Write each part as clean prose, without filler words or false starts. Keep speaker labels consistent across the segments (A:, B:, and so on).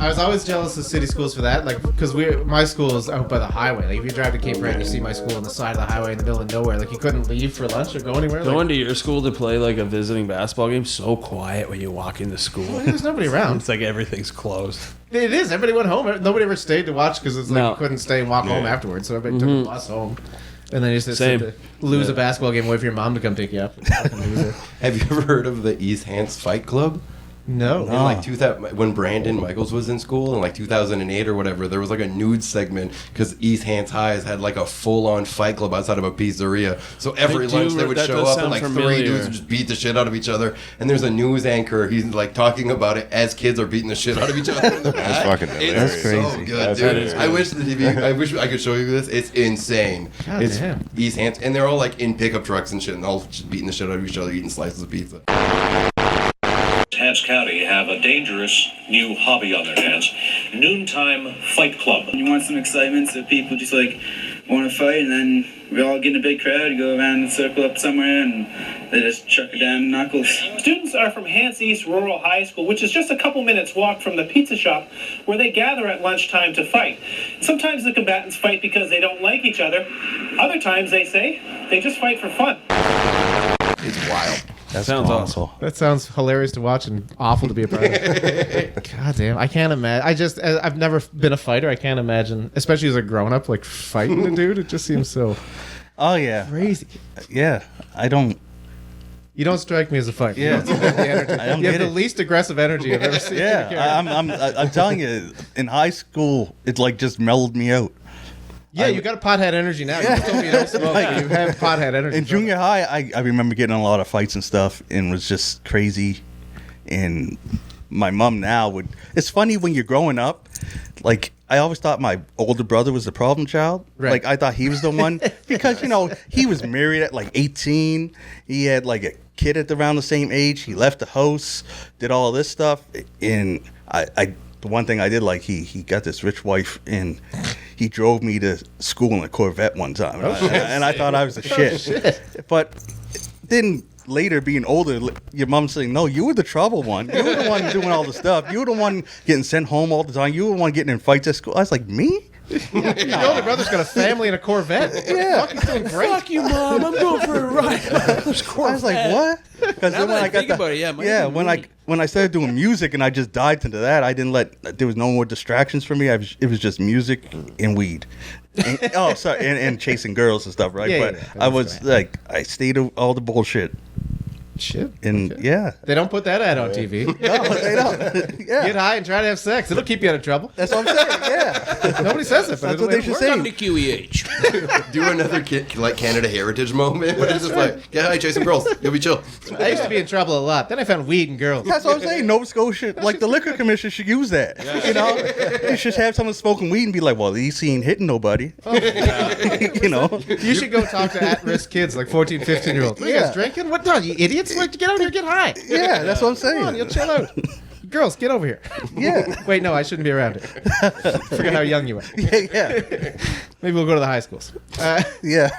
A: I was always jealous of city schools for that, like, because my school is out by the highway. Like, if you drive to Cape Breton, you see my school on the side of the highway in the middle of nowhere. Like, you couldn't leave for lunch or go anywhere.
B: Going to your school to play like a visiting basketball game, so quiet when you walk into school.
A: Well, there's nobody around.
B: It's like everything's closed.
A: It is. Everybody went home. Nobody ever stayed to watch because it's like you couldn't stay and walk home afterwards. So everybody took a bus home. And then you just had to lose a basketball game, wait for your mom to come take you up.
C: Have you ever heard of the East Hants Fight Club?
A: No.
C: In like 2000, when Brandon Michaels was in school in like 2008 or whatever, there was like a nude segment because East Hants Highs had like a full-on fight club outside of a pizzeria. So every lunch they would show up and like three dudes would just beat the shit out of each other. And there's a news anchor. He's like talking about it as kids are beating the shit out of each other in the back.
D: That's fucking hilarious.
C: It's so good, dude. I wish the TV. I wish I could show you this. It's insane.
A: God
C: it's
A: damn.
C: East Hants, and they're all like in pickup trucks and shit, and all just beating the shit out of each other, eating slices of pizza.
E: Hants County have a dangerous new hobby on their hands. Noontime Fight Club.
F: You want some excitement so people just like want to fight, and then we all get in a big crowd, go around and circle up somewhere, and they just chuck it down knuckles.
G: Students are from Hants East Rural High School, which is just a couple minutes walk from the pizza shop where they gather at lunchtime to fight. Sometimes the combatants fight because they don't like each other. Other times, they say, they just fight for fun.
C: It's wild.
B: That sounds awesome.
A: That sounds hilarious to watch and awful to be a part of. God damn, I can't imagine. I've never been a fighter. I can't imagine, especially as a grown up, like fighting a dude. It just seems so.
H: Oh yeah,
A: crazy.
H: Yeah, I don't.
A: You don't strike me as a fighter.
H: Yeah,
A: you have the least aggressive energy I've ever seen.
H: Yeah, I'm telling you, in high school, it like just mellowed me out.
A: Yeah, you got a pothead energy now. You told me you don't smoke, but you have pothead energy.
H: In junior high, I remember getting in a lot of fights and stuff, and was just crazy. And my mom now would. It's funny when you're growing up, like I always thought my older brother was the problem child.
A: Right.
H: Like I thought he was the one because he was married at like 18. He had like a kid at around the same age. He left the house, did all this stuff, and the one thing I did like he got this rich wife and he drove me to school in a Corvette one time, and I thought I was a shit. But then later, being older, your mom's saying, "No, you were the trouble one. You were the one doing all the stuff. You were the one getting sent home all the time. You were the one getting in fights at school." I was like, "Me?"
A: Your older brother's got a family and a Corvette.
H: Yeah.
A: Fuck, he's doing great.
B: Fuck you, Mom. I'm going for a ride.
H: I was like, "What?" Because then when I got when I started doing music and I just dived into that, I didn't there was no more distractions for me. It was just music and weed. And chasing girls and stuff, right?
A: Yeah,
H: but
A: yeah,
H: I was like, I stayed all the bullshit.
A: Shit.
H: And
A: okay. They don't put that ad on TV.
H: No, they don't. Yeah.
A: Get high and try to have sex. It'll keep you out of trouble.
H: That's what I'm saying. Yeah.
A: Nobody says it, but
H: that's what they should say.
B: Come to QEH.
C: Do another like Canada Heritage moment, but it's just like, get high, chasing girls. You'll be chill.
A: I used to be in trouble a lot. Then I found weed and girls.
H: That's what I'm saying. Nova Scotia, like the liquor commission should use that. Yeah. You should have someone smoking weed and be like, well, these ain't hitting nobody.
A: Oh, You should go talk to at-risk kids, like 14, 15-year-olds. What are you guys drinking? What the? You idiots? Like, get out here, get high.
H: Yeah, that's what I'm saying.
A: Come on, you'll chill out. Girls, get over here.
H: Yeah.
A: Wait, no, I shouldn't be around here. Forget how young you are.
H: Yeah.
A: Maybe we'll go to the high schools.
H: Yeah.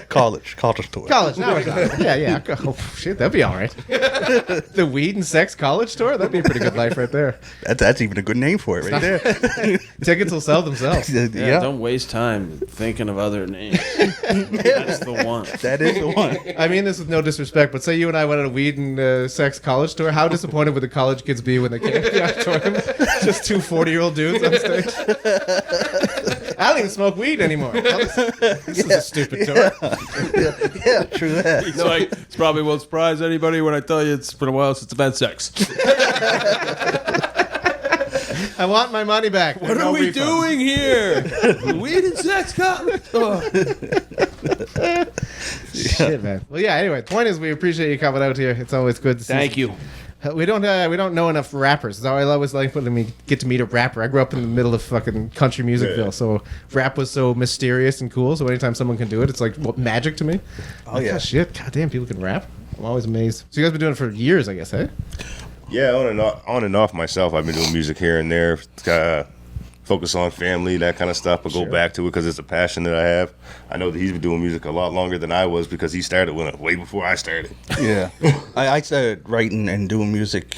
H: College tour.
A: College. Now we got it. Yeah. Oh, shit, that'd be all right. The weed and sex college tour? That'd be a pretty good life right there.
H: That's even a good name for it right there.
A: Tickets will sell themselves.
H: Yeah.
B: Don't waste time thinking of other names. That's the one.
H: That is the one.
A: I mean this with no disrespect, but say you and I went on a weed and sex college tour. How disappointed would the college kids be when they came to the auditorium? Just two 40-year-old dudes on stage. I don't even smoke weed anymore. This is a stupid tour.
H: Yeah, true that.
B: He's like, it's probably won't surprise anybody when I tell you it's been a while since I've had sex.
A: I want my money back.
B: What are we doing here? Weed and sex college? Oh.
A: Shit, man. Well, yeah. Anyway, the point is, we appreciate you coming out here. It's always good to see.
B: Thank you.
A: We don't know enough rappers. So I always like when we get to meet a rapper. I grew up in the middle of fucking country musicville, so rap was so mysterious and cool. So anytime someone can do it, it's like magic to me.
H: Oh yeah,
A: shit, goddamn, people can rap. I'm always amazed. So you guys been doing it for years, I guess, eh?
D: Yeah, on and off myself. I've been doing music here and there. Focus on family, that kind of stuff, but go back to it because it's a passion that I have. I know that he's been doing music a lot longer than I was because he started way before I started.
H: Yeah. I started writing and doing music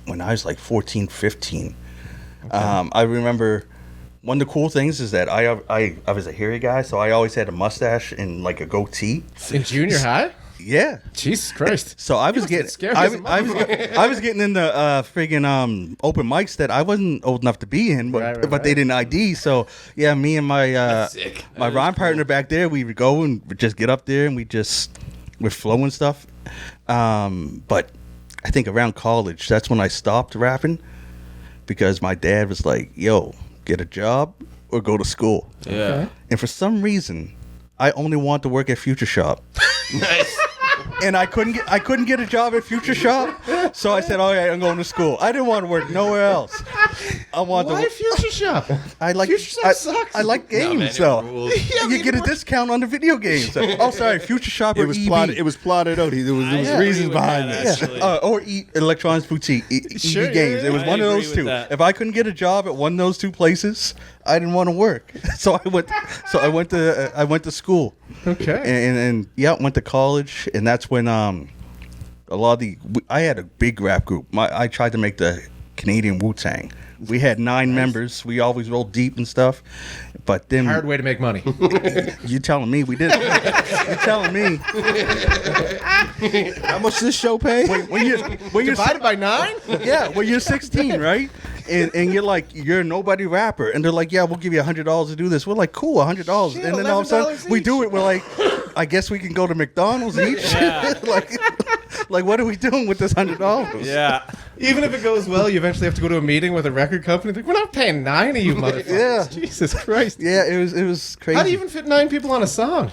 H: when I was like 14, 15. I remember one of the cool things is that I was a hairy guy, so I always had a mustache and like a goatee.
A: In junior high?
H: Yeah.
A: Jesus Christ.
H: So I was getting I was getting in the friggin' open mics that I wasn't old enough to be in, but they didn't ID. So yeah, me and my my rhyme partner back there, we would go and we'd just get up there and we're flowing stuff. But I think around college, that's when I stopped rapping because my dad was like, "Yo, get a job or go to school."
B: Yeah. Okay.
H: And for some reason, I only want to work at Future Shop.
C: Nice.
H: And I couldn't get a job at Future Shop, so I said, "All right, I'm going to school." I didn't want to work nowhere else.
A: Why Future Shop?
H: I like
A: Future Shop sucks.
H: I like games, so you get a discount on the video games. Oh, sorry, Future Shop. It was
D: EB. Plotted. It was plotted out. There was reasons behind that.
H: Yeah. Or Electronics Boutique,
A: Sure,
H: EB Games. It was one of those two. If I couldn't get a job at one of those two places, I didn't want to work. So I went to school.
A: Okay.
H: And went to college, and that's when I had a big rap group. I tried to make the Canadian Wu-Tang. We had 9 members. We always rolled deep and stuff. But then
A: hard way to make money.
H: You telling me we didn't? You telling me?
D: How much does this show pay?
H: When you're
A: divided by 9?
H: Yeah, when you're 16, right? And you're like, you're a nobody rapper, and they're like, yeah, we'll give you $100 to do this. We're like, cool, $100.
A: Shit,
H: and then all of a sudden we do it. We're like, I guess we can go to McDonald's and eat shit. like what are we doing with this $100?
B: Yeah.
A: Even if it goes well, you eventually have to go to a meeting with a record company. Like, we're not paying 9 of you motherfuckers.
H: Yeah.
A: Jesus Christ.
H: Yeah, it was crazy.
A: How do you even fit 9 people on a song?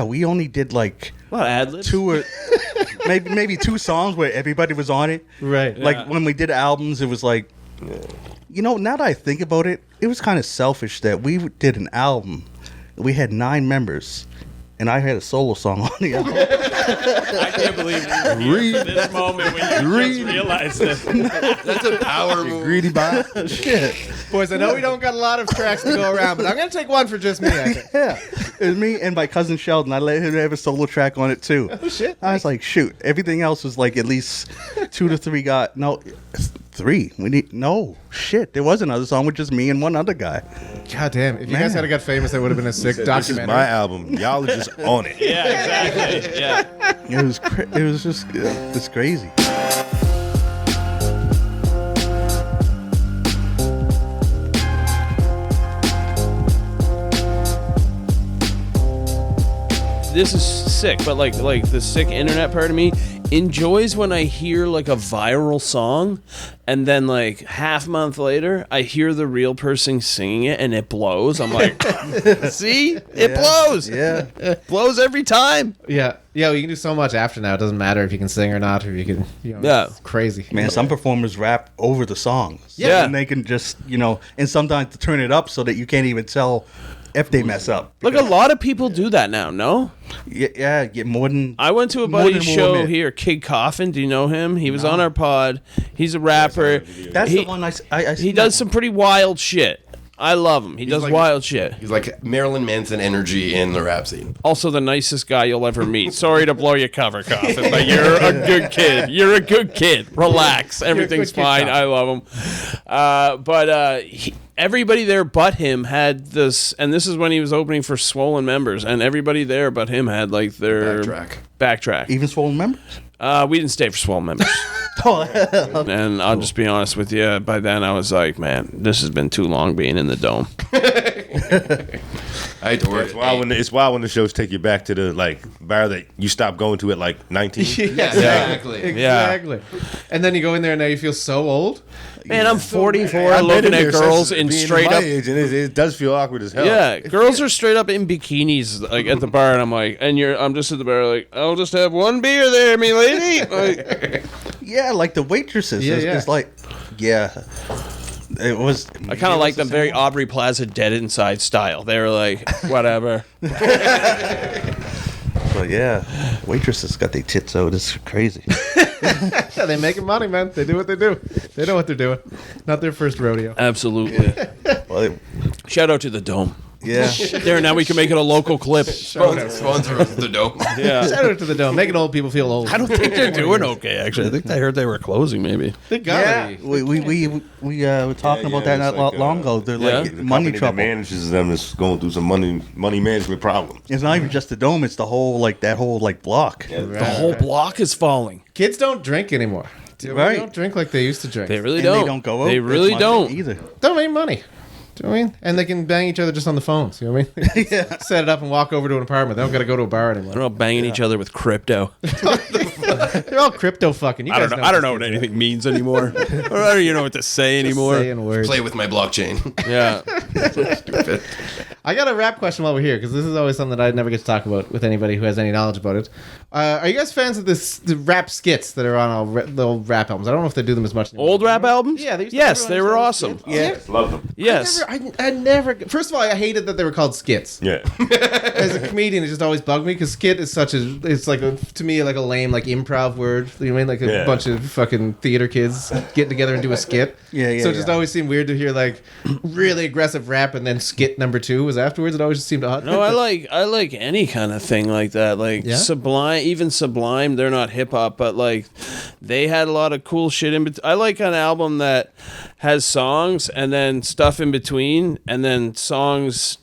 H: We only did like
B: ad-libs?
H: 2 or maybe 2 songs where everybody was on it.
A: Right.
H: Like when we did albums, it was like, now that I think about it, it was kind of selfish that we did an album. We had 9 members, and I had a solo song on the album.
B: I can't believe you're here for this moment when you just realized this.
C: That's a power move.
D: Greedy bot.
H: Shit.
A: Boys, I know we don't got a lot of tracks to go around, but I'm going to take one for just me, I think.
H: Yeah. It was me and my cousin Sheldon. I let him have a solo track on it, too.
A: Oh, shit.
H: I was like, shoot. Everything else was like at least 2 to 3 No, 3. Shit. There was another song with just me and one other guy.
A: God damn. If you guys had got famous, that would have been a sick documentary.
D: This is my album. Y'all are just on it.
B: Yeah, exactly. Yeah.
H: It was just it's crazy.
B: This is sick, but like the sick internet part of me enjoys when I hear like a viral song and then like half month later I hear the real person singing it and it blows. I'm like, see? It blows.
H: Yeah.
B: It blows every time.
A: Yeah. Yeah, you can do so much after now. It doesn't matter if you can sing or not, or if you can, it's crazy.
H: Man, some performers rap over the song.
B: Yeah.
H: And they can just, and sometimes to turn it up so that you can't even tell if they mess up.
B: Look, a lot of people do that now, no?
H: Yeah, get more than...
B: I went to a buddy's show here, Kid Coffin. Do you know him? He was on our pod. He's a rapper.
H: That's the one I
B: he does some pretty wild shit. I love him. He does
C: like,
B: wild shit.
C: He's like Marilyn Manson energy in the rap scene.
B: Also the nicest guy you'll ever meet. Sorry to blow your cover, Coffin, but you're a good kid. You're a good kid. Relax. Everything's fine. I love him. But everybody there but him had this, and this is when he was opening for Swollen members, and everybody there but him had like their backtrack.
H: Even Swollen members?
B: We didn't stay for Swollen members. And I'll just be honest with you, by then I was like, man, this has been too long being in the dome.
C: I adore
D: It's wild when the shows take you back to the bar that you stopped going to at 19.
A: Yeah, exactly. And then you go in there and now you feel so old.
B: Man, I'm 44 looking at girls in straight up
D: age, and it does feel awkward as hell.
B: Yeah, girls are straight up in bikinis like at the bar, and I'm like, I'm just at the bar like, I'll just have one beer there, me lady. Like,
H: yeah, like the waitresses. It's like, it was.
B: I kind of like them very Aubrey Plaza Dead Inside style. They were like, whatever.
H: But yeah, waitresses got their tits out. It's crazy.
A: Yeah, they making money, man. They do what they do. They know what they're doing. Not their first rodeo.
B: Absolutely.
H: Well,
B: Shout out to the Dome.
H: Yeah.
B: There, now we can make it a local clip.
C: Sponsor us, the Dome.
B: Yeah.
A: Shout out to the Dome, making old people feel old.
B: I don't think they're doing okay, actually. I think I heard they were closing, maybe.
A: They gotta be.
H: We were talking about that not
D: it's like,
H: long ago. They're like
D: The
H: money
D: company that
H: trouble.
D: manages them is going through some money management problems.
H: It's not even just the Dome; it's the whole that whole block.
B: The whole block is falling.
A: Kids don't drink anymore. They
H: Right.
A: don't drink like they used to drink.
B: They really
H: And
B: don't.
H: they don't go out.
B: They
H: with
B: really
H: money
B: don't.
H: either.
A: Don't make money. Do you know what I mean? And they can bang each other just on the phones. You know what I mean?
H: Yeah.
A: Set it up and walk over to an apartment. They don't got to go to a bar anymore.
B: They're all banging each other with crypto.
A: They're all crypto fucking. You
B: I
A: guys
B: don't know. I don't know what
A: these
B: anything means anymore. Or I don't even know what to say
A: kids.
B: anymore.
A: Saying words.
C: Play with my blockchain.
B: Yeah.
C: Stupid.
A: I got a rap question while we're here because this is always something that I never get to talk about with anybody who has any knowledge about it. Are you guys fans of the rap skits that are on the old rap albums? I don't know if they do them as much anymore.
B: Old rap albums?
A: Yeah, they used to
B: yes,
A: put
B: they
A: on
B: were
A: those
B: awesome.
A: skits.
H: Yeah.
D: Love them.
B: Yes.
A: I never. First of all, I hated that they were called skits.
D: Yeah.
A: As a comedian, it just always bugged me because skit is such a. It's like to me like a lame improv word. You know what I mean? Like a bunch of fucking theater kids getting together and do a skit.
H: Yeah.
A: So it just always seemed weird to hear really aggressive rap and then skit number 2 was afterwards. It always just seemed odd.
B: No, I like any kind of thing like that. Like
A: Yeah?
B: Sublime, they're not hip hop, but they had a lot of cool shit in between. I like an album that has songs and then stuff in between and then songs.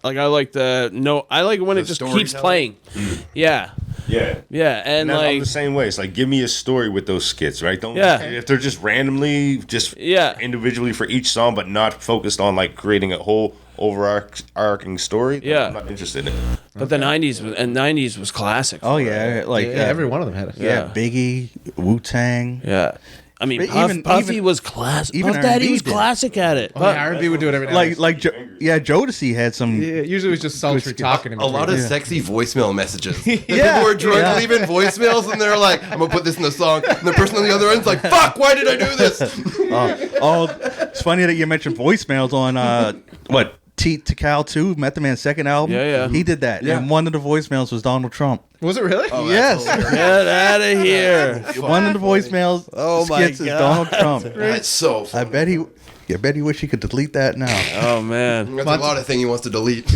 B: I like when it just keeps playing. Yeah.
D: Yeah.
B: Yeah, and
D: I'm the same way. It's like, give me a story with those skits, right? Don't if they're just randomly, individually for each song, but not focused on creating a whole overarching story. Then I'm not interested in it.
B: But the '90s was classic.
H: Oh yeah,
A: every one of them had it.
H: yeah, Biggie, Wu-Tang.
B: Yeah. I mean,
H: But
B: Puffy was classic.
H: even
B: Puff Daddy
H: R&B
B: was
H: did.
B: classic at it.
A: Oh, yeah, R&B would do it every now and then.
H: Jodeci had some.
A: Yeah, usually it was just sultry talking.
C: A lot of sexy voicemail messages.
H: Yeah.
C: People were drunk
H: Yeah.
C: leaving voicemails, and they're like, "I'm gonna put this in the song," and the person on the other end's like, "Fuck, why did I do this?"
H: It's funny that you mentioned voicemails on T to Cal 2, Method Man's second album.
B: Yeah.
H: He did that.
C: Yeah.
H: And one of the voicemails was Donald Trump.
A: Was it really?
H: Yes.
B: Get out of here.
H: One of the voicemails skits is Donald Trump.
C: That's so funny.
H: I bet he wish he could delete that now.
B: Oh man.
C: That's a lot of things he wants to delete.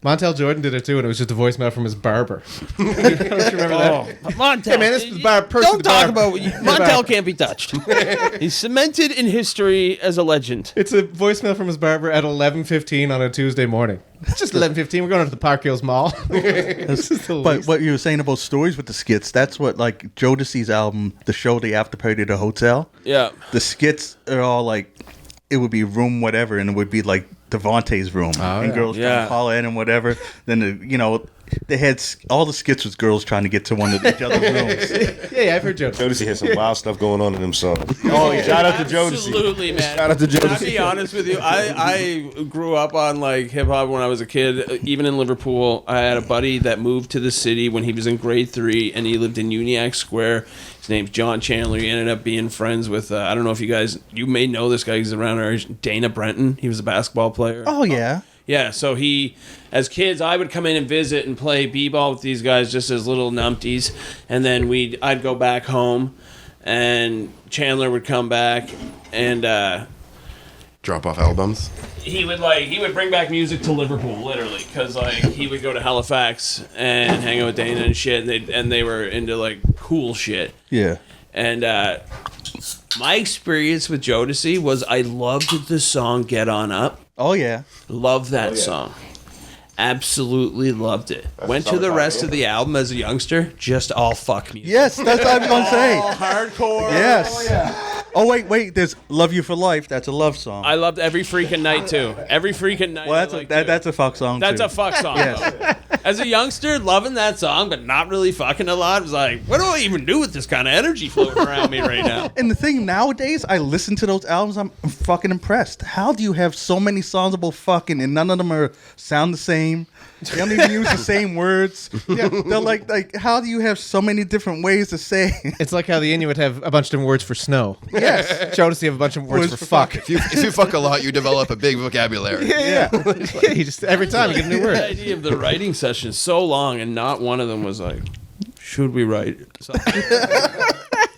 A: Montel Jordan did it too, and it was just a voicemail from his barber. Don't you remember that?
B: Montel.
A: Hey man, this is the person.
B: Don't talk about Montel can't be touched. He's cemented in history as a legend.
A: It's a voicemail from his barber at 11:15 on a Tuesday morning. It's just 11:15. We're going to the Park Hills Mall.
H: But what you were saying about stories with the skits, that's what Jodeci's album, the show they after party at a hotel.
B: Yeah.
H: The skits are all it would be room whatever, and it would be Devontae's room, and girls trying to call in and whatever. Then they had all the skits was girls trying to get to one of each other's rooms.
A: Yeah, I've heard jokes.
D: Jodeci had some wild stuff going on in them songs. Oh, yeah. Shout out to Jodeci.
B: Absolutely, man.
D: Shout out to
B: Can I
D: Jodeci.
B: be honest with you? I grew up on hip hop when I was a kid. Even in Liverpool, I had a buddy that moved to the city when he was in grade 3, and he lived in Uniacke Square. His name's John Chandler. He ended up being friends with I don't know if you may know this guy. He's around our age. Dana Brenton. He was a basketball player.
H: Oh yeah.
B: Yeah, so as kids, I would come in and visit and play b-ball with these guys just as little numpties, and then I'd go back home, and Chandler would come back, and
C: Drop off albums.
B: he would bring back music to Liverpool, literally, because he would go to Halifax and hang out with Dana and shit, and they were into cool shit.
H: Yeah.
B: And my experience with Jodeci was I loved the song "Get On Up."
H: Oh yeah.
B: Love that song. Absolutely loved it. Went to the rest of the album as a youngster, just all fuck music.
H: Yes, that's what I was gonna say.
B: Hardcore.
H: Yes. Oh wait. There's "Love You for Life." That's a love song.
B: I loved Every Freaking Night too. Every Freaking Night.
H: Well, that's a fuck song.
B: That's
H: too.
B: a fuck song.
H: Yes.
B: Though. As a youngster, loving that song, but not really fucking a lot. I was like, what do I even do with this kind of energy floating around me right now?
H: And the thing nowadays, I listen to those albums, I'm fucking impressed. How do you have so many songs about fucking and none of them sound the same? They don't even use the same words. Yeah, they're like, how do you have so many different ways to say?
A: It's like how the Inuit have a bunch of different words for snow.
H: Yes.
A: Jodeci have a bunch of words for fuck.
C: If you fuck a lot, you develop a big vocabulary.
A: Yeah. You just every time you get a new
B: The
A: word.
B: idea of the writing session so long, and not one of them was like, should we write something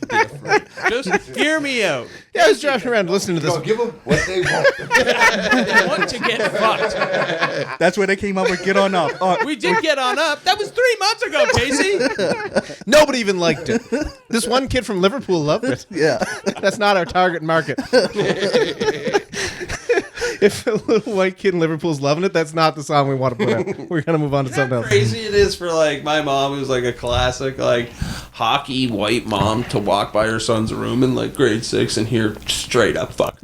B: different? Just hear me out.
A: Yeah, I was driving around listening to this.
C: Give them what they want.
B: They want to get fucked.
H: That's where they came up with Get On Up.
B: We did get on up. That was 3 months ago, Casey.
A: Nobody even liked it. This one kid from Liverpool loved it.
H: Yeah.
A: That's not our target market. If a little white kid in Liverpool's loving it, that's not the song we want to put out. We're gonna move on to something else.
B: Crazy it is for like my mom, who's like a classic like hockey white mom, to walk by her son's room in like grade 6 and hear straight up fuck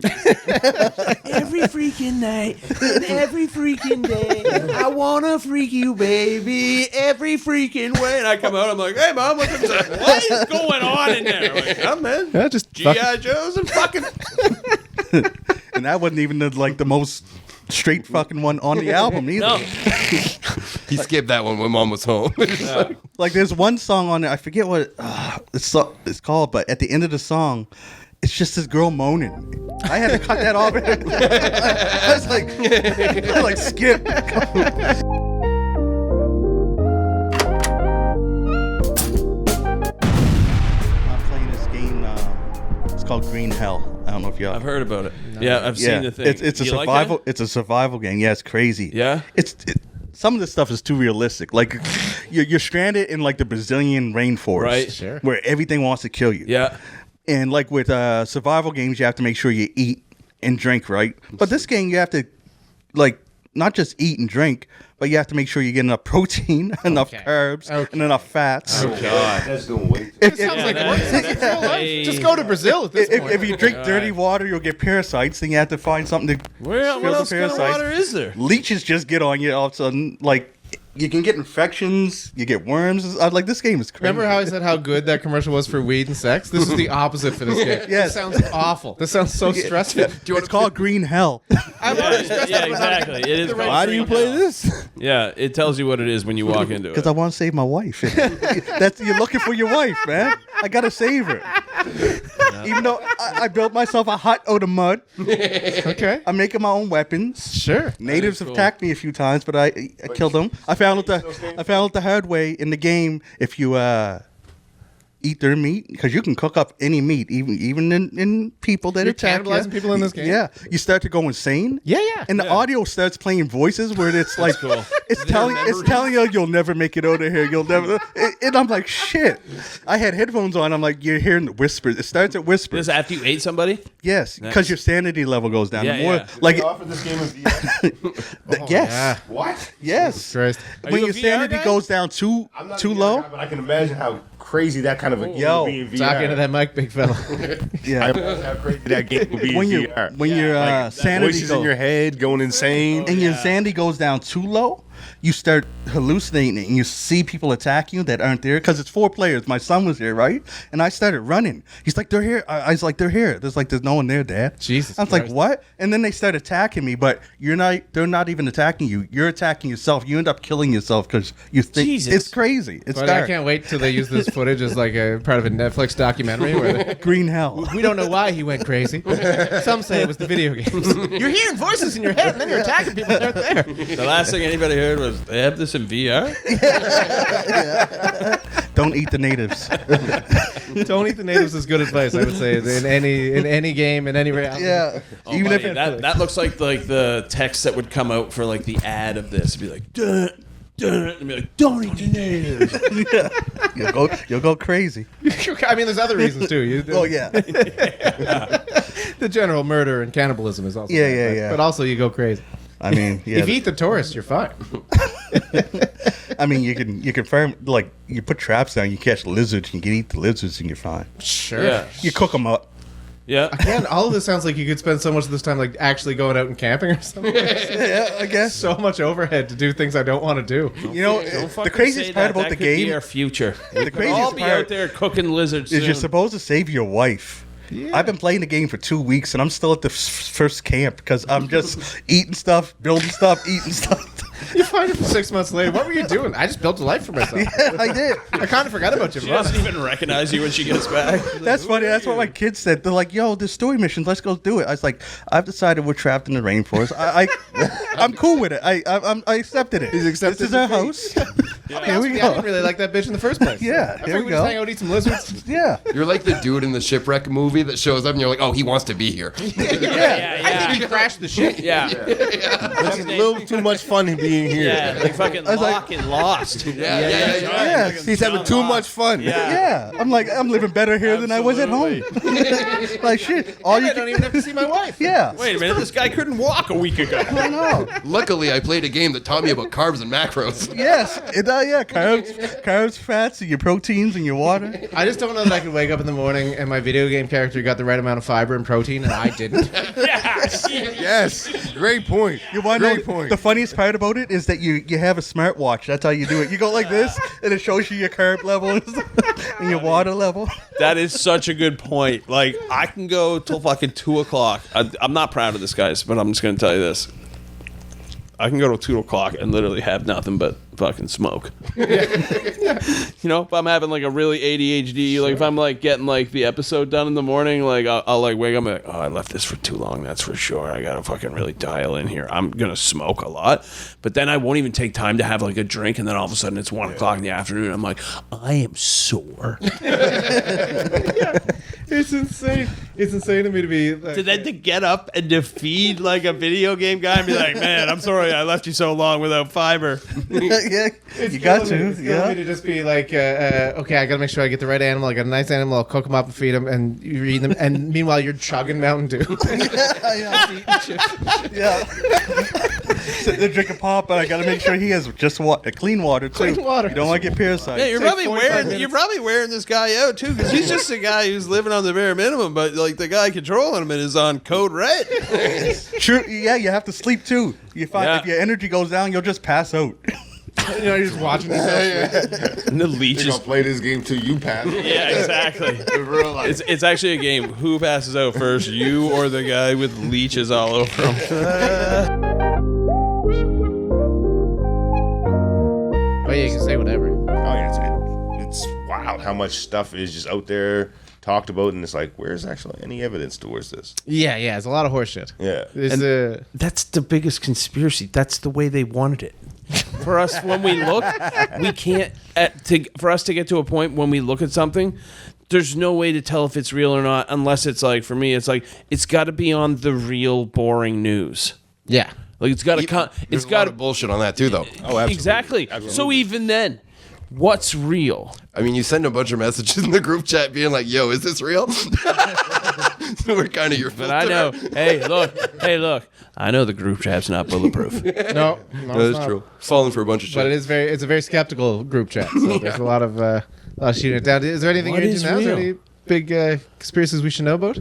B: every freaking night and every freaking day. I wanna freak you, baby, every freaking way. And I come out, I'm like, hey mom, what is going on in there? I'm like, oh man,
A: Yeah, just
B: G.I. Joe's and fucking.
H: And that wasn't even the most straight fucking one on the album either.
B: No.
C: He skipped that one when Mom was home.
H: Like there's one song on there, I forget what it's called, but at the end of the song, it's just this girl moaning. I had to cut that off. I was like skip. I'm playing this game. It's called Green Hell. I don't know if y'all.
B: I've heard about it. Yeah, I've seen the thing.
H: It's a
B: You like
H: survival.
B: that?
H: It's a survival game. Yeah, it's crazy.
B: Yeah?
H: Some of the stuff is too realistic. Like you're stranded in like the Brazilian rainforest,
B: Right.
A: Sure.
H: where everything wants to kill you.
B: Yeah.
H: And like with survival games, you have to make sure you eat and drink, right? But this game, you have to like not just eat and drink, but you have to make sure you get enough protein, enough carbs, and enough fats.
C: God, that's doing way too
A: It sounds like work. Sounds like real life. Just go to Brazil at this point.
H: If you drink dirty water, you'll get parasites. Then you have to find something to
B: What
H: kill the
B: else kind of
H: parasites.
B: water is there?
H: Leeches just get on you all of a sudden. Like you can get infections, you get worms. Like this game is crazy.
A: Remember how I said how good that commercial was for weed and sex? This is the opposite for this game.
H: Yes.
A: This sounds awful. This sounds so stressful.
H: It's called Green Hell.
A: I'm already stressed
B: Yeah,
A: out about how to
B: exactly. It is.
A: the right
B: Why
A: do you
B: play this? Yeah, it tells you what it is when you walk into it.
H: Because I want to save my wife. That's you're looking for your wife, man. I gotta save her. Even though I built myself a hut out of mud.
A: Okay.
H: I'm making my own weapons.
A: Sure.
H: Natives have
B: cool.
H: attacked me a few times, but I killed them. I found out the hard way in the game. If you eat their meat, because you can cook up any meat, even in people that
A: You're
H: attack you.
A: cannibalizing people in this game?
H: Yeah, you start to go insane.
A: Yeah, yeah.
H: And the audio starts playing voices where it's like
B: cool.
H: it's telling you you'll never make it out of here. You'll never. And I'm like, shit. I had headphones on. I'm like, you're hearing the whispers. It starts at whispers.
B: This after you ate somebody?
H: Yes, because your sanity level goes down.
B: Yeah,
H: The more
B: yeah.
H: like
D: They offer this game in VR.
H: yes,
A: Yeah.
D: What?
H: yes.
A: Christ.
B: Are
H: When
B: you a
H: your
B: VR
H: sanity
B: guy?
H: goes down too
D: I'm not
H: too
D: a VR
H: low.
D: guy, but I can imagine how crazy that kind of a game
H: Yo,
D: would be in VR.
A: Talk into that mic, big fella.
D: I
H: Yeah.
D: imagine how crazy that game would be
H: when
D: in
H: you
D: VR.
H: when your sanity
D: Voices in
H: goes,
D: your head going insane.
H: and your sanity goes down too low, you start hallucinating and you see people attack you that aren't there because it's 4 players. My son was there, right? And I started running. He's like, they're here. I was like, they're here. There's no one there, Dad.
A: Jesus
H: I was like,
A: Christ.
H: what? And then they start attacking me, but they're not even attacking you. You're attacking yourself. You end up killing yourself because you think
B: Jesus.
H: it's crazy. It's
A: But I
H: dark.
A: can't wait till they use this footage as like a part of a Netflix documentary where they,
H: Green hell.
A: we don't know why he went crazy. Some say it was the video games. You're hearing voices in your head and then you're attacking people that aren't there.
B: The last thing anybody heard was, they have this in VR?
H: Don't eat the natives.
A: Don't eat the natives is good advice, I would say, in any game, in any reality.
H: Yeah.
B: Oh,
H: Even
B: buddy,
H: if
B: that looks like the text that would come out for like the ad of this. It'd be like, dun, dun, and be like, don't eat the natives.
H: you'll go crazy.
A: I mean, there's other reasons too.
H: Oh yeah.
A: The general murder and cannibalism is also
H: Yeah,
A: bad,
H: yeah,
A: but-
H: yeah.
A: But also you go crazy.
H: I mean, yeah.
A: If you eat the tourists, you're fine.
H: I mean, you can farm like you put traps down, you catch lizards, you can eat the lizards, and you're fine.
A: Sure.
B: Yeah.
H: You cook them up.
B: Yeah.
A: Again, all of this sounds like you could spend so much of this time like actually going out and camping or something.
H: Yeah, I guess.
A: So much overhead to do things I don't want to do.
H: You know,
B: Don't
H: the
B: fucking
H: craziest
B: say
H: part
B: that.
H: about
B: That
H: the
B: could be
H: game
B: our future.
H: The
B: We'll all
H: craziest
B: be
H: part
B: out there cooking lizards
H: is
B: soon.
H: you're supposed to save your wife.
A: Yeah.
H: I've been playing the game for 2 weeks, and I'm still at the first camp because I'm just eating stuff, building stuff, eating stuff.
A: You find it 6 months later. What were you doing? I just built a life for myself.
H: Yeah, I did.
A: I kind of forgot about you.
B: She doesn't even recognize you when she gets back.
H: That's funny. That's what my kids said. They're like, "Yo, there's story missions. Let's go do it." I was like, "I've decided we're trapped in the rainforest. I'm cool with it. I accepted it.
A: He's accepted
H: This is our house. Here we
A: I
H: go.
A: didn't really like that bitch in the first place.
H: Yeah,
A: I
H: here
A: figured
H: we
A: just
H: go.
A: hang out, eat some lizards.
H: Yeah.
C: You're like the dude in the shipwreck movie that shows up and you're like, oh, he wants to be here.
A: I think he crashed the ship.
B: Yeah.
D: It's a little too much fun being here.
B: Yeah, like fucking Locke and Lost.
H: Yeah.
D: He's having too much fun.
H: Yeah. I'm like, I'm living better here than I was at home. Like, shit. All you
A: I don't even have to see my wife.
H: Yeah.
B: Wait a minute, this guy couldn't walk a week ago.
H: I know.
C: Luckily, I played a game that taught me about carbs and macros.
H: Yes. Yeah. Carbs, fats, and your proteins and your water.
A: I just don't know that I could wake up in the morning and my video game character got the right amount of fiber and protein, and I didn't.
D: Yes. Great point.
H: You want to know the funniest part about it is that you have a smartwatch. That's how you do it. You go like this, and it shows you your carb level and your water level.
B: That is such a good point. Like, I can go till fucking 2 o'clock. I'm not proud of this, guys, but I'm just going to tell you this. I can go to 2 o'clock and literally have nothing but fucking smoke. You know, if I'm having like a really ADHD, like if I'm like getting like the episode done in the morning, like I'll like wake up and be like, oh, I left this for too long. That's for sure. I gotta fucking really dial in here. I'm gonna smoke a lot, but then I won't even take time to have like a drink, and then all of a sudden it's 1 o'clock in the afternoon. I'm like, I am sore.
A: It's insane. It's insane to me to be like,
B: To get up and to feed like a video game guy and be like, man, I'm sorry I left you so long without fiber.
H: Yeah,
A: It's
H: you got
A: killing me.
H: to.
A: It's killing me to just be like, okay, I gotta make sure I get the right animal. I got a nice animal. I'll cook them up and feed them, and you eat them. And meanwhile, you're chugging Mountain Dew.
H: Yeah. Sitting there drinking pop, but I got to make sure he has just clean water too.
A: Clean water.
H: You don't want to get parasites.
B: Yeah, you're
A: Take
B: probably
A: 45
B: wearing
A: minutes.
B: this guy out too, because he's just a guy who's living on the bare minimum. But like the guy controlling him is on code red.
H: True. Yeah, you have to sleep too. You find
B: Yeah.
H: if your energy goes down, you'll just pass out.
A: You know, you're just watching yourself.
B: And the
D: You're
B: leeches.
D: gonna play this game till you pass.
B: Yeah, exactly.
D: In real life.
B: It's actually a game. Who passes out first, you or the guy with leeches all over him?
A: Oh yeah, you can say whatever.
D: Oh yeah, it's wild how much stuff is just out there talked about, and it's like, where's actually any evidence towards this?
A: Yeah, it's a lot of horse shit.
D: Yeah.
A: It's
B: That's the biggest conspiracy. That's the way they wanted it. For us, when we look, we can't. For us to get to a point when we look at something, there's no way to tell if it's real or not, unless it's like, for me, it's like it's got to be on the real boring news.
A: yeah.
B: Like it's got to come.
C: There's
B: It's
C: a
B: got
C: lot
B: to
C: of bullshit on that too, though.
D: Oh, absolutely.
B: exactly.
D: Absolutely.
B: So even then, what's real?
C: I mean, you send a bunch of messages in the group chat being like, yo, is this real? So we're kind of your filter.
B: But I know. Hey, look. I know the group chat's not bulletproof.
A: No,
C: No,
A: it's
C: that's
A: not.
C: true. Falling for a bunch of shit.
A: But it's a very skeptical group chat. So there's a lot of shooting it down. Is there anything
B: What
A: you're
B: is
A: into now? Is there
B: real?
A: any big conspiracies we should know about?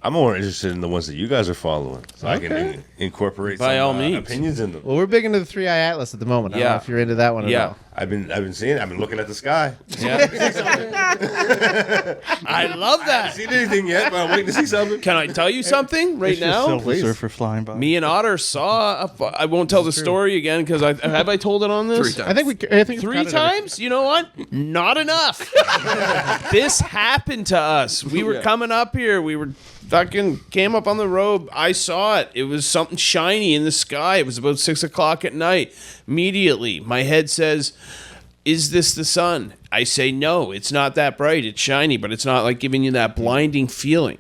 D: I'm more interested in the ones that you guys are following, so I
A: Okay.
D: can incorporate
B: By
D: some
B: all means.
D: opinions in them.
A: Well, we're big into the 3-Eye Atlas at the moment. I don't know
B: Yeah.
A: if you're into that one at
B: Yeah.
A: all.
D: I've been seeing. I've been looking at the sky.
B: Yeah. I love
D: I haven't
B: that.
D: seen anything yet, but I'm waiting to see something.
B: Can I tell you something right
H: It's just
B: now?
H: Silver Surfer flying by.
B: Me and Otter saw. I won't tell the story again because have I told it on this?
C: 3 times.
A: I think it's
B: 3
A: counted
B: times? You know what? Not enough. This happened to us. We were coming up here. We were fucking came up on the road. I saw it. It was something shiny in the sky. It was about 6 o'clock at night. Immediately, my head says, "Is this the sun?" I say, "No, it's not that bright. It's shiny, but it's not like giving you that blinding feeling."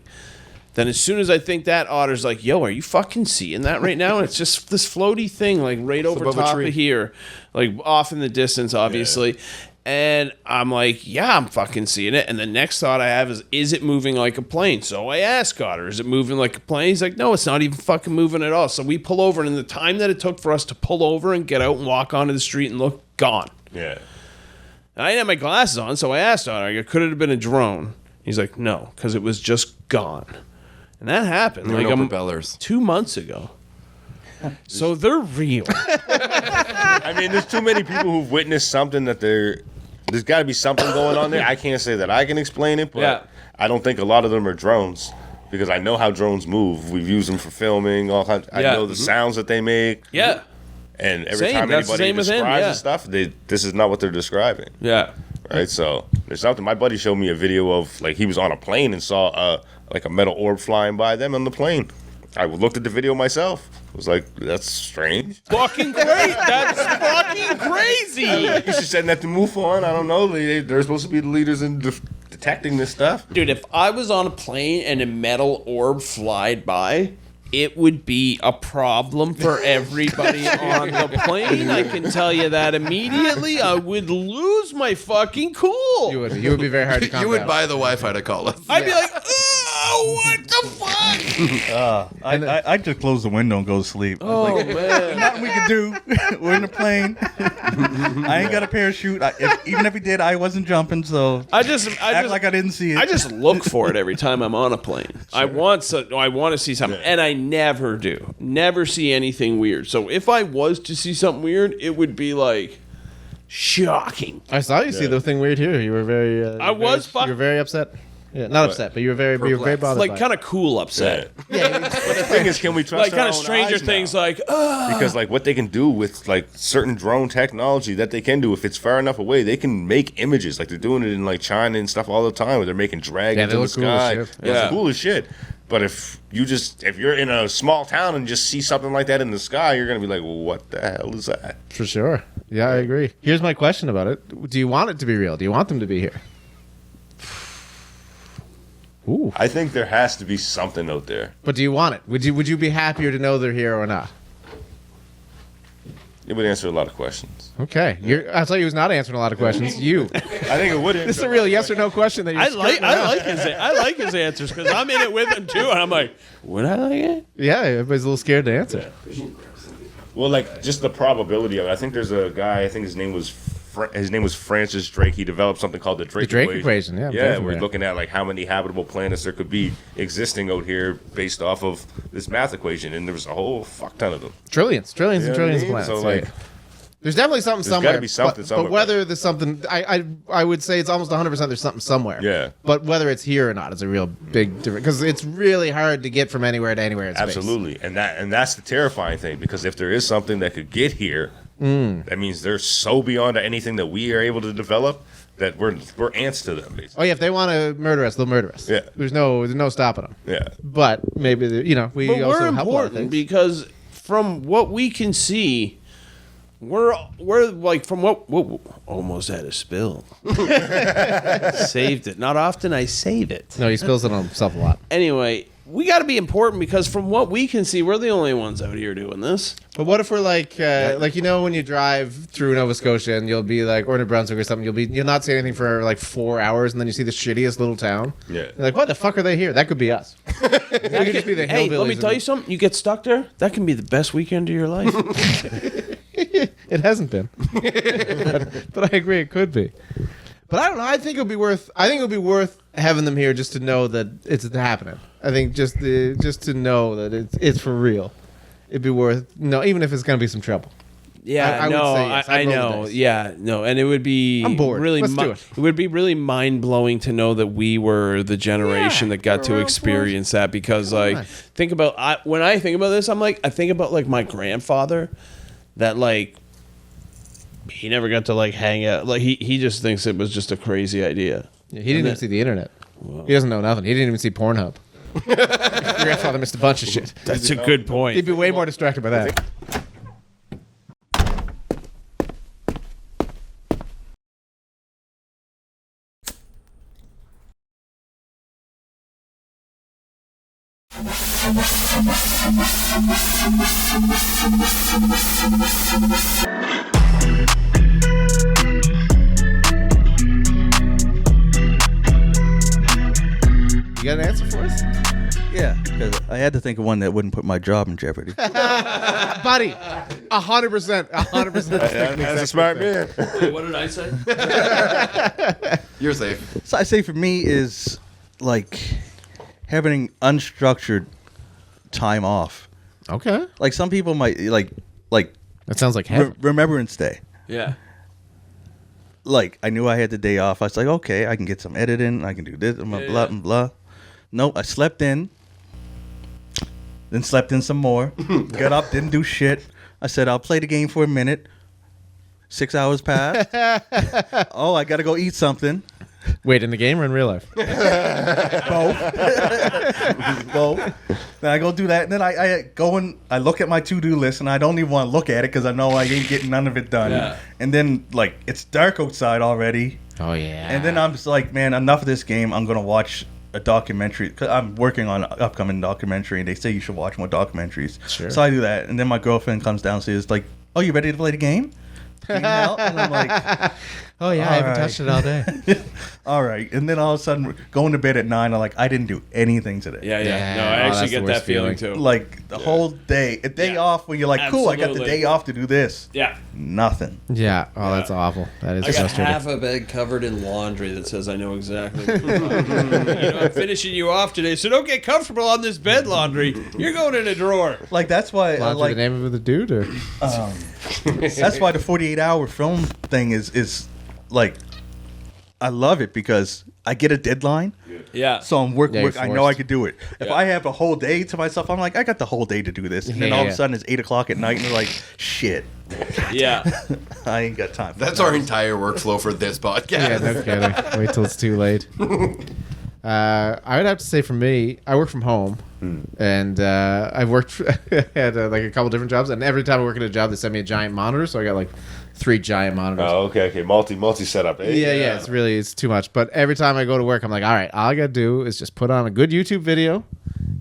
B: Then as soon as I think that, Otter's like, "Yo, are you fucking seeing that right now?" And it's just this floaty thing, like right over
C: above a
B: top
C: tree.
B: of here, like off in the distance, obviously. And I'm like, yeah, I'm fucking seeing it. And the next thought I have is it moving like a plane? So I ask Otter, is it moving like a plane? He's like, no, it's not even fucking moving at all. So we pull over, and in the time that it took for us to pull over and get out and walk onto the street and look, gone.
D: Yeah.
B: And I didn't have my glasses on, so I asked Otter, I go, could it have been a drone? He's like, no, because it was just gone. And that happened
C: There were
B: like
C: no propellers.
B: 2 months ago. So they're real.
D: I mean, there's too many people who've witnessed something that there's got to be something going on there. I can't say that I can explain it, but
B: Yeah.
D: I don't think a lot of them are drones because I know how drones move. We've used them for filming. All kinds. I
B: Yeah.
D: know the sounds that they make.
B: Yeah.
D: And every
B: Same,
D: time
B: that's the
D: anybody
B: same with him,
D: describes
B: yeah.
D: the stuff, this is not what they're describing.
B: Yeah.
D: Right, so there's something. My buddy showed me a video of like he was on a plane and saw like a metal orb flying by them on the plane. I looked at the video myself. I was like, that's strange.
B: Fucking great. That's fucking great.
D: You should send that to MUFON. I don't know. They're supposed to be the leaders in detecting this stuff.
B: Dude, if I was on a plane and a metal orb flied by, it would be a problem for everybody on the plane. I can tell you that immediately. I would lose my fucking cool.
A: You would be very hard to calm
C: You would
A: down.
C: buy the Wi-Fi to call us.
B: I'd be like, oh, what the fuck?
H: I just close the window and go to sleep.
B: Oh, man.
H: Nothing we can do. We're in a plane. I ain't got a parachute. Even if we did, I wasn't jumping. So
B: I just
H: act like I didn't see it.
B: I just look for it every time I'm on a plane. Sure. I want to see something, and I never do. Never see anything weird. So if I was to see something weird, it would be like shocking.
A: I saw you see the thing weird here. You were very.
B: You
A: were very upset. Yeah, not upset, but you were very bothered.
B: Like kind of cool upset.
D: Yeah. But the thing is, can we trust
B: like
D: our
B: kind of
D: own
B: Stranger
D: eyes
B: Things?
D: now?
B: Like
D: because like what they can do with like certain drone technology that they can do if it's far enough away, they can make images. Like they're doing it in like China and stuff all the time, where they're making dragons in the sky. It's cool as shit. But if you're in a small town and just see something like that in the sky, you're gonna be like, well, what the hell is that?
A: For sure. Yeah, I agree. Here's my question about it. Do you want it to be real? Do you want them to be here? Ooh.
D: I think there has to be something out there.
A: But do you want it? Would you be happier to know they're here or not?
D: It would answer a lot of questions.
A: Okay. I thought you was not answering a lot of questions. You.
D: I think it would.
A: This is a real yes or no question that you're
B: I like his answers because I'm in it with him too, and I'm like, would I like it?
A: Yeah, everybody's a little scared to answer.
D: Well, like just the probability of it. I think there's a guy. I think his name was Francis Drake. He developed something called the Drake
A: equation. Yeah,
D: we're looking at like how many habitable planets there could be existing out here based off of this math equation, and there was a whole fuck ton of them.
A: Trillions and trillions of planets.
D: So like,
A: there's definitely something somewhere.
D: There's got to be something somewhere.
A: But whether there's something, I would say it's almost 100% there's something somewhere.
D: Yeah.
A: But whether it's here or not is a real big difference because it's really hard to get from anywhere to anywhere in space.
D: Absolutely, and that's the terrifying thing because if there is something that could get here. That means they're so beyond anything that we are able to develop that we're ants to them, basically.
A: Oh yeah, if they want to murder us, they'll murder us.
D: Yeah,
A: there's no stopping them.
D: Yeah,
A: but maybe we
B: but
A: also
B: we're
A: help
B: important because from what we can see, we're like from what almost had a spill. Saved it. Not often I save it.
A: No, he spills it on himself a lot.
B: Anyway. We got to be important because from what we can see, we're the only ones out here doing this.
A: But what if we're like when you drive through Nova Scotia and you'll be like, or New Brunswick or something, you'll not say anything for like 4 hours and then you see the shittiest little town.
D: Yeah.
A: You're like, what the fuck are they here? That could be us. That could just be the
B: hey,
A: hillbillies.
B: let me tell you something. You get stuck there, that can be the best weekend of your life.
A: It hasn't been. but I agree, it could be. But I don't know. I think it would be worth having them here just to know that it's happening. I think just to know that it's for real. It'd be worth even if it's going to be some trouble.
B: Yeah,
A: I would say yes.
B: I know. Yeah, no, and it would be.
A: I'm bored.
B: Really,
A: Let's do it.
B: It would be really mind blowing to know that we were the generation that got to experience that. Because think about when I think about this, I think about like my grandfather, that like. He never got to like hang out. Like he just thinks it was just a crazy idea.
A: Yeah, he didn't even see the internet. Well, he doesn't know nothing. He didn't even see Pornhub. Your grandfather missed a bunch of shit.
B: That's a good point.
A: He'd be way more distracted by that. You got an answer for us?
H: Yeah, because I had to think of one that wouldn't put my job in jeopardy.
A: Buddy, 100%. 100%.
D: That's a smart man.
B: Wait, what did I say?
C: You're safe.
H: So I say for me is like having unstructured time off.
A: Okay.
H: Like some people might like
A: that sounds like heaven.
H: Remembrance Day.
B: Yeah.
H: Like I knew I had the day off. I was like, okay, I can get some editing. I can do this. Blah blah blah. No, I slept in. Then slept in some more. Got up, didn't do shit. I said, I'll play the game for a minute. 6 hours passed. Oh, I got to go eat something.
A: Wait, in the game or in real life?
H: Both. Then I go do that, and then I go and I look at my to-do list, and I don't even want to look at it because I know I ain't getting none of it done.
B: Yeah.
H: And then like it's dark outside already,
A: Oh yeah.
H: and then I'm just like, man, enough of this game. I'm gonna watch a documentary. Cause I'm working on an upcoming documentary, and they say you should watch more documentaries.
A: Sure.
H: So I do that, and then my girlfriend comes downstairs like, "Oh, you ready to play the game?" And I'm like,
A: Oh yeah, I haven't
H: Alright.
A: touched it all day.
H: all right. And then all of a sudden, going to bed at 9, I'm like, I didn't do anything today.
B: Yeah.
A: Yeah.
B: No, I
A: Oh,
B: actually
A: that's
B: get
A: the
B: that
A: worst
B: feeling
A: feeling.
B: too.
H: Like the whole day, a day
B: Yeah.
H: off when you're like, cool, I got the
B: Absolutely.
H: day off to do this.
B: Yeah.
H: Nothing.
A: Yeah. Oh, that's awful. That is
B: I got
A: frustrating.
B: half a bed covered in laundry that says I know exactly. I'm finishing you off today, so don't get comfortable on this bed, laundry. You're going in a drawer.
H: Like that's why I
A: Laundry,
H: like
A: the name of the dude, or
H: that's why the 48-hour film thing is like I love it because I get a deadline.
B: Yeah.
H: So I'm work.
A: Yeah, you're
H: I know I
A: forced.
H: could do it. If
B: Yeah.
H: I have a whole day to myself, I'm like, I got the whole day to do this. And then
A: Yeah,
H: all of
A: yeah.
H: a sudden it's 8:00 at night, and they're like, shit,
B: Yeah.
H: I ain't got time. For
C: That's
H: that.
C: our entire workflow for this podcast.
A: yeah, no kidding. Wait till it's too late. I would have to say for me, I work from home, and I've worked at like a couple different jobs, and every time I work at a job, they send me a giant monitor, so I got like 3 giant monitors.
D: Oh, okay. Multi setup. Hey,
A: Yeah, it's too much. But every time I go to work, I'm like, all right, all I gotta do is just put on a good YouTube video,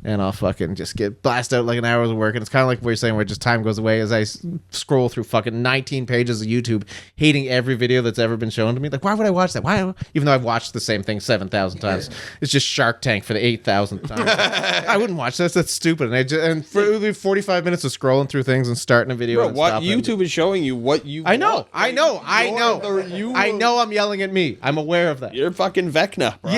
A: and I'll fucking just get blast out like an hour of work. And it's kind of like what you're saying, where just time goes away as I scroll through fucking 19 pages of YouTube, hating every video that's ever been shown to me. Like, why would I watch that? Why? Even though I've watched the same thing 7,000 times, it's just Shark Tank for the 8,000th time. I wouldn't watch this. That's stupid. And for it'll be 45 minutes of scrolling through things and starting a video.
B: Bro,
A: and
B: what
A: stopping.
B: YouTube is showing you what you
A: I know.
B: want.
A: I know. I know I'm yelling at me. I'm aware of that.
B: You're fucking Vecna, bro.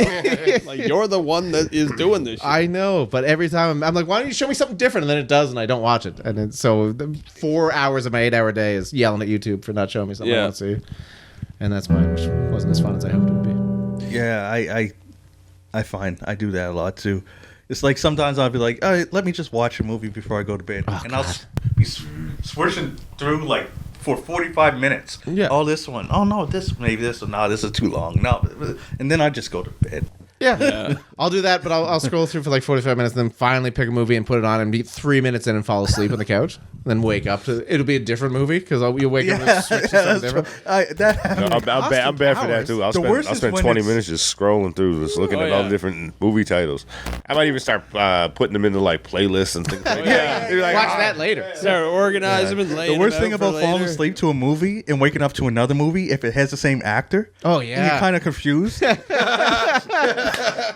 B: Like, you're the one that is doing this shit.
A: I know, but every time I'm like, why don't you show me something different? And then it does, and I don't watch it. And then, so 4 hours of my 8-hour day is yelling at YouTube for not showing me something I
B: Yeah.
A: want to see. And that's mine, which wasn't as fun as I hoped it would be.
H: Yeah, I find I do that a lot too. It's like sometimes I'll be like, all right, let me just watch a movie before I go to bed.
A: Oh,
H: and I'll be switching through like for 45 minutes.
A: Yeah.
H: Oh, this one. Oh, no, maybe this one. No, this is too long. No. And then I just go to bed.
A: Yeah. I'll do that, but I'll scroll through for like 45 minutes and then finally pick a movie and put it on and be 3 minutes in and fall asleep on the couch. Then wake up to it'll be a different movie because you'll wake up and switch to something different.
D: I'm bad for that too. I'll
H: worst is
D: spend
H: when
D: 20
H: it's-
D: minutes just scrolling through, just looking at all the different movie titles. I might even start putting them into like playlists and things like that. You're like,
A: Watch
D: "Ah."
A: that later.
B: Start organize them and lay
H: The worst
B: them
H: thing
B: out for
H: about falling
B: later.
H: asleep to a movie and waking up to another movie, if it has the same actor,
A: Oh,
H: and
A: yeah.
H: you're kind of confused.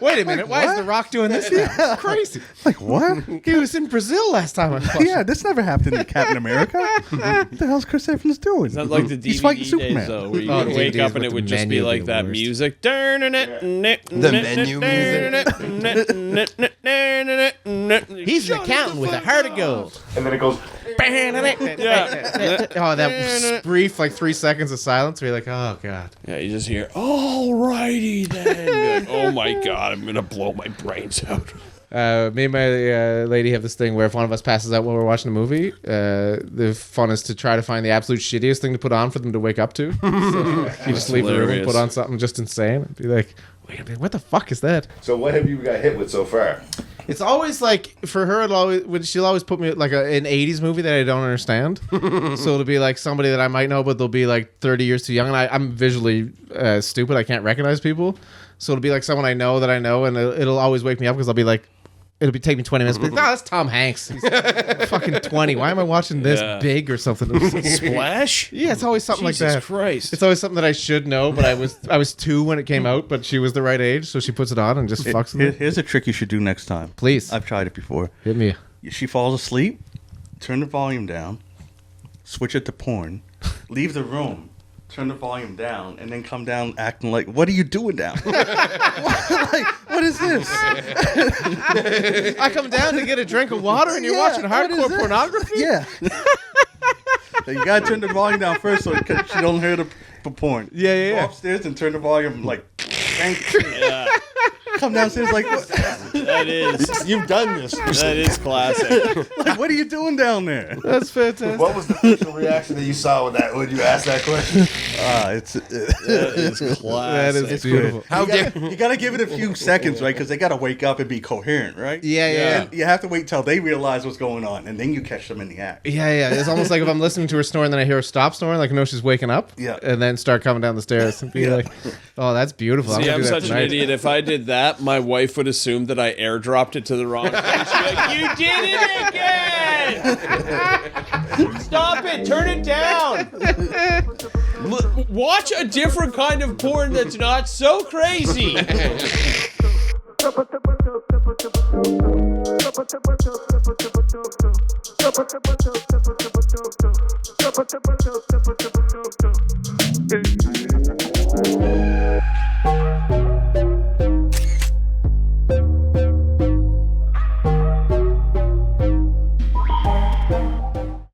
A: Wait a minute. Why is The Rock doing this now? It's crazy.
H: Like, what?
A: He was in Brazil last time I watched.
H: Yeah, this never happened in Captain America. What the hell's Chris Evans doing?
B: It's not like the
H: He's fighting
B: DVD days,
H: Superman.
B: though, where you
A: Oh,
B: would wake
A: DVDs
B: up and
A: with
B: it would
A: the
B: just be
A: menu would
B: like
A: be
B: that
A: the worst.
B: music.
C: The menu
A: He's an accountant with a heart of gold.
D: And then it goes.
A: Oh, that brief like 3 seconds of silence where you're like, oh god.
B: Yeah, you just hear, alrighty then. Like, oh my god, I'm gonna blow my brains out.
A: Me and my lady have this thing where if one of us passes out while we're watching a movie, the fun is to try to find the absolute shittiest thing to put on for them to wake up to. So you just leave the room and
B: hilarious.
A: put on something just insane and be like, wait a minute, what the fuck is that?
D: So what have you got hit with so far?
A: It's always like, for her, she'll always put me like an 80s movie that I don't understand. So it'll be like somebody that I might know, but they'll be like 30 years too young. And I'm visually stupid. I can't recognize people. So it'll be like someone I know, and it'll always wake me up because I'll be like, take me 20 minutes. But no, that's Tom Hanks. He's fucking 20. Why am I watching this Big or something?
B: Splash?
A: Yeah, it's always something
B: Jesus
A: like that.
B: Christ.
A: It's always something that I should know, but I was 2 when it came out, but she was the right age, so she puts it on and just fucks with it.
H: Here's a trick you should do next time.
A: Please.
H: I've tried it before.
A: Hit me.
H: She falls asleep, turn the volume down, switch it to porn, leave the room, turn the volume down, and then come down acting like, what are you doing down? What is this?
A: I come down to get a drink of water and you're watching
H: what is
A: hardcore
H: this?
A: pornography?
H: Yeah. So you gotta turn the volume down first so she don't hear the porn.
A: Yeah.
H: Go upstairs and turn the volume like. come downstairs like, what?
B: That is.
I: You've done this.
B: That is classic.
H: Like, what are you doing down there?
A: That's fantastic.
D: What was the facial reaction that you saw when you asked that question?
B: That is classic.
A: That is beautiful.
H: You gotta give it a few seconds, right? Because they gotta wake up and be coherent, right?
A: Yeah.
H: And you have to wait till they realize what's going on, and then you catch them in the act.
A: Yeah. It's almost like if I'm listening to her snore and then I hear her stop snoring, like I know she's waking up.
H: Yeah.
A: And then start coming down the stairs and be like, "Oh, that's beautiful."
B: See,
A: gonna
B: I'm
A: do that
B: such
A: tonight.
B: an idiot. If I did that, my wife would assume that I airdropped it to the wrong place. She'd be like, "You did it again! Stop it! Turn it down! Watch a different kind of porn that's not so crazy."